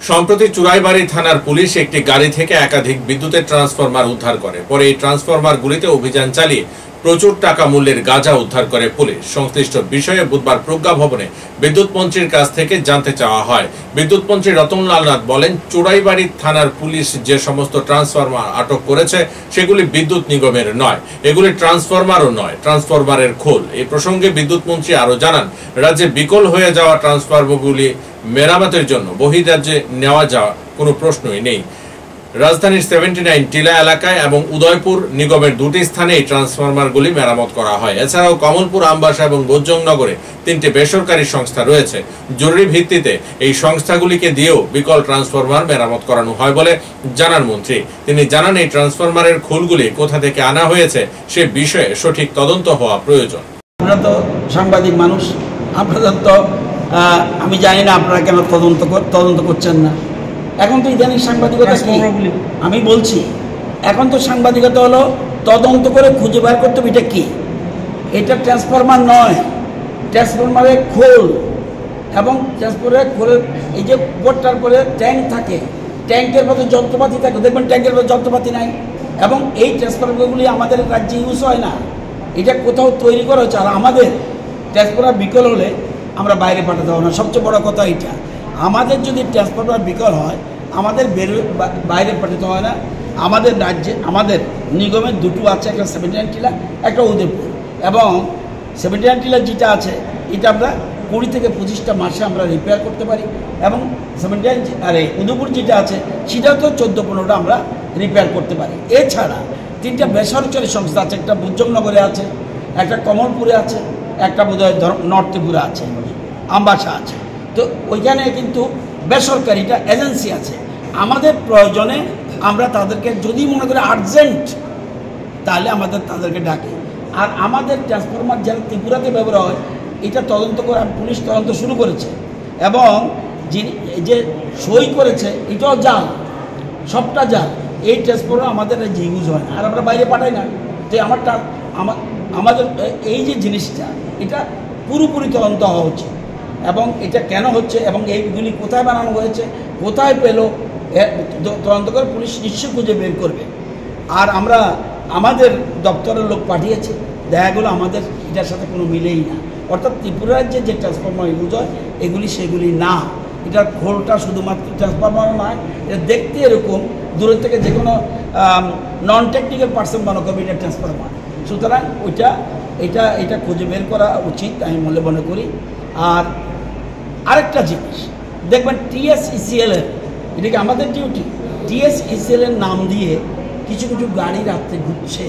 সম্প্রতি চুরাইবাড়ি থানার পুলিশ একটি গাড়ি থেকে একাধিক বিদ্যুতের ট্রান্সফরমার উদ্ধার করে। পরে এই ট্রান্সফরমারগুলিতে অভিযান চালিয়ে প্রচুর টাকা মূল্যের গাঁজা উদ্ধার করে পুলিশ। সংশ্লিষ্ট বিষয়ে বুধবার প্রজ্ঞা ভবনে বিদ্যুৎ মন্ত্রীর কাছ থেকে জানতে চাওয়া হয়। বিদ্যুৎ মন্ত্রী রতনলাল নাথ বলেন, চুরাইবাড়ি থানার পুলিশ যে সমস্ত ট্রান্সফরমার আটক করেছে সেগুলি বিদ্যুৎ নিগমের নয়, এগুলি ট্রান্সফরমারও নয়, ট্রান্সফরমারের খোল। এই প্রসঙ্গে বিদ্যুৎ মন্ত্রী আরো জানান, রাজ্যে বিকল হয়ে যাওয়া ট্রান্সফরমারগুলি মেরামতের জন্য বহির্রাজ্যে নেওয়া যাওয়া কোনো প্রশ্নই নেই। রাজধানীর 79 টিলা এলাকায় এবং উদয়পুর নিগমের দুটি স্থানে এই ট্রান্সফরমারগুলি মেরামত করা হয়। এছাড়াও কমলপুর, আমবাসা এবং বোজ্জংনগরে 3টি বেসরকারি সংস্থা রয়েছে। জরুরি ভিত্তিতে এই সংস্থাগুলিকে দিয়েও বিকল ট্রান্সফরমার মেরামত করানো হয় বলে জানান মন্ত্রী। তিনি জানান, এই ট্রান্সফরমারের খোলগুলি কোথা থেকে আনা হয়েছে সে বিষয়ে সঠিক তদন্ত হওয়া প্রয়োজন। আপনারা তো সাংবাদিক মানুষ, আপনাদের তো আমি জানি না আপনারা কেন তদন্ত করছেন না। এখন তো ইদানিং সাংবাদিকতা কি আমি বলছি, এখন তো সাংবাদিকতা হলো তদন্ত করে খুঁজে বের করতে হবে এটা কি। এটা ট্রান্সফরমার নয়, ট্রান্সফরমারের খোল, এবং ট্রান্সফরমারের খোলের এই যে উপরটার পরে ট্যাঙ্ক থাকে, ট্যাঙ্কের মতো যন্ত্রপাতি থাকে, দেখবেন ট্যাঙ্কের মতো যন্ত্রপাতি নাই। এবং এই ট্রান্সফরমারগুলি আমাদের রাজ্যে ইউজ হয় না, এটা কোথাও তৈরি করা হচ্ছে। আর আমাদের ট্রান্সফরমার বিকল হলে আমরা বাইরে পাঠাতে হবে না। সবচেয়ে বড় কথা এটা, আমাদের যদি ট্রান্সফরমার বিকল হয় আমাদের বাইরে পাঠাতে হয় না। আমাদের রাজ্যে আমাদের নিগমের দুটো আছে, একটা 79 টিলা, একটা উদয়পুর। এবং 79 টিলা যেটা আছে এটা আমরা 20 থেকে 25টা মাসে আমরা রিপেয়ার করতে পারি, এবং 79 উদয়পুর যেটা আছে সেটাও তো 14-15টা আমরা রিপেয়ার করতে পারি। এছাড়া 3টা বেসরকারি সংস্থা আছে, একটা বোজ্জংনগরে আছে, একটা কমলপুরে আছে, একটা বোধহয় নর্থ ত্রিপুরা আছে, আমবাসা আছে। তো ওইখানে কিন্তু বেসরকারিটা এজেন্সি আছে। আমাদের প্রয়োজনে আমরা তাদেরকে যদি মনে করি আর্জেন্ট, তাহলে আমাদের তাদেরকে ডাকি। আর আমাদের ট্রান্সফরমার যেন ত্রিপুরাতে ব্যবহার হয় এটা তদন্ত করে পুলিশ তদন্ত শুরু করেছে, এবং যিনি যে সই করেছে এটাও জাল, সবটা জাল। এই ট্রান্সফরমার আমাদের যে ইউজ হয় না, আর আমরা বাইরে পাঠাই না। তো আমাদের এই যে জিনিসটা এটা পুরোপুরি তদন্ত হওয়া উচিত, এবং এটা কেন হচ্ছে এবং এইগুলি কোথায় বানানো হয়েছে, কোথায় পেল, তদন্ত করে পুলিশ নিশ্চয়ই খুঁজে বের করবে। আর আমরা আমাদের দপ্তরের লোক পাঠিয়েছি, দেখা গেলো আমাদের এটার সাথে কোনো মিলেই না। অর্থাৎ ত্রিপুরা রাজ্যে যে ট্রান্সফরমার ইউজ হয় এগুলি সেগুলি না। এটার খোলটা শুধুমাত্র ট্রান্সফরমার নয়, এটা দেখতে এরকম দূরের থেকে যে কোনো নন টেকনিক্যাল পার্সন মনে করবে এটা ট্রান্সফরমার। সুতরাং এটা খুঁজে বের করা উচিত আমি মনে করি। আর আরেকটা জিনিস দেখবেন, TSECL এটাকে আমাদের ডিউটি, TSECL নাম দিয়ে কিছু গাড়ি রাত্রে ঘুরছে,